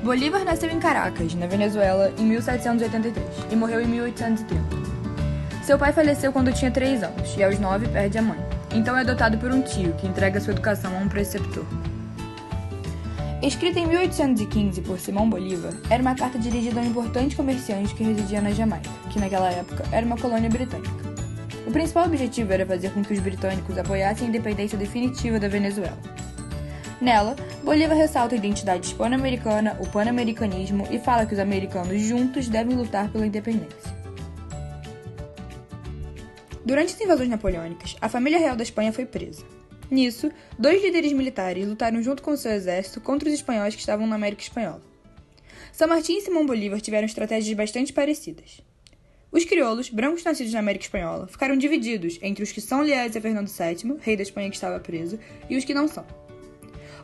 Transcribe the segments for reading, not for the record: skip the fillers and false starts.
Bolívar nasceu em Caracas, na Venezuela, em 1783 e morreu em 1830. Seu pai faleceu quando tinha 3 anos e aos 9 perde a mãe. Então é adotado por um tio que entrega sua educação a um preceptor. Escrita em 1815 por Simão Bolívar, era uma carta dirigida a um importante comerciante que residia na Jamaica, que naquela época era uma colônia britânica. O principal objetivo era fazer com que os britânicos apoiassem a independência definitiva da Venezuela. Nela, Bolívar ressalta a identidade hispano-americana, o pan-americanismo e fala que os americanos juntos devem lutar pela independência. Durante as invasões napoleônicas, a família real da Espanha foi presa. Nisso, 2 líderes militares lutaram junto com seu exército contra os espanhóis que estavam na América Espanhola. São Martín e Simão Bolívar tiveram estratégias bastante parecidas. Os crioulos, brancos nascidos na América Espanhola, ficaram divididos entre os que são leais a Fernando VII, rei da Espanha que estava preso, e os que não são.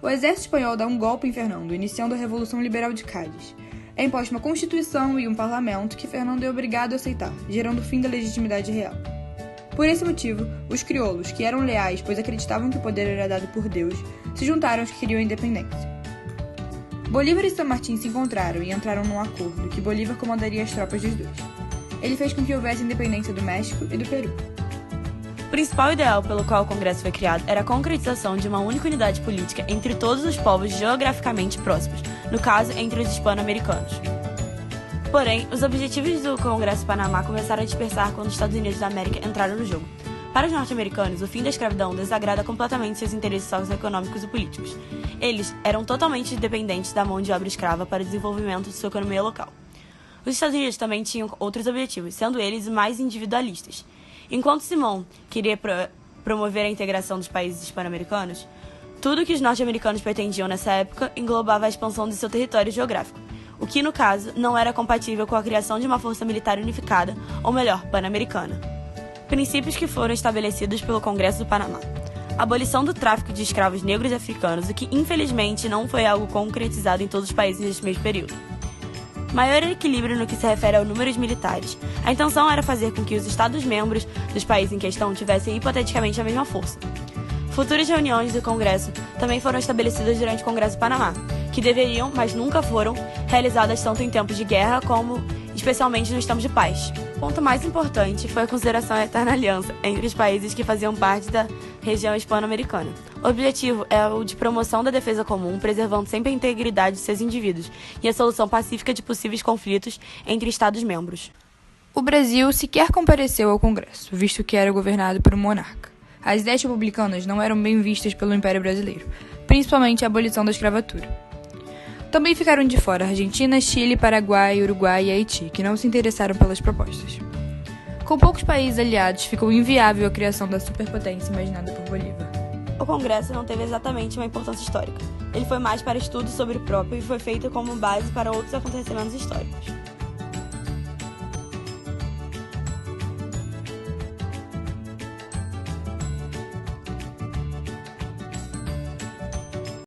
O exército espanhol dá um golpe em Fernando, iniciando a Revolução Liberal de Cádiz. É imposta uma constituição e um parlamento que Fernando é obrigado a aceitar, gerando o fim da legitimidade real. Por esse motivo, os crioulos, que eram leais pois acreditavam que o poder era dado por Deus, se juntaram aos que queriam a independência. Bolívar e São Martín se encontraram e entraram num acordo que Bolívar comandaria as tropas dos dois. Ele fez com que houvesse independência do México e do Peru. O principal ideal pelo qual o Congresso foi criado era a concretização de uma única unidade política entre todos os povos geograficamente próximos, no caso, entre os hispano-americanos. Porém, os objetivos do Congresso de Panamá começaram a dispersar quando os Estados Unidos da América entraram no jogo. Para os norte-americanos, o fim da escravidão desagrada completamente seus interesses socioeconômicos e políticos. Eles eram totalmente dependentes da mão de obra escrava para o desenvolvimento de sua economia local. Os Estados Unidos também tinham outros objetivos, sendo eles mais individualistas. Enquanto Simão queria promover a integração dos países hispano-americanos, tudo que os norte-americanos pretendiam nessa época englobava a expansão de seu território geográfico, o que, no caso, não era compatível com a criação de uma força militar unificada, ou melhor, pan-americana. Princípios que foram estabelecidos pelo Congresso do Panamá. A abolição do tráfico de escravos negros e africanos, o que, infelizmente, não foi algo concretizado em todos os países neste mesmo período. Maior equilíbrio no que se refere ao número de militares. A intenção era fazer com que os Estados-membros dos países em questão tivessem hipoteticamente a mesma força. Futuras reuniões do Congresso também foram estabelecidas durante o Congresso do Panamá, que deveriam, mas nunca foram, realizadas tanto em tempos de guerra como, especialmente, nos tempos de paz. O ponto mais importante foi a consideração da eterna aliança entre os países que faziam parte da região hispano-americana. O objetivo é o de promoção da defesa comum, preservando sempre a integridade de seus indivíduos e a solução pacífica de possíveis conflitos entre Estados-membros. O Brasil sequer compareceu ao Congresso, visto que era governado por um monarca. As ideias republicanas não eram bem vistas pelo Império Brasileiro, principalmente a abolição da escravatura. Também ficaram de fora Argentina, Chile, Paraguai, Uruguai e Haiti, que não se interessaram pelas propostas. Com poucos países aliados, ficou inviável a criação da superpotência imaginada por Bolívar. O Congresso não teve exatamente uma importância histórica. Ele foi mais para estudo sobre o próprio e foi feito como base para outros acontecimentos históricos.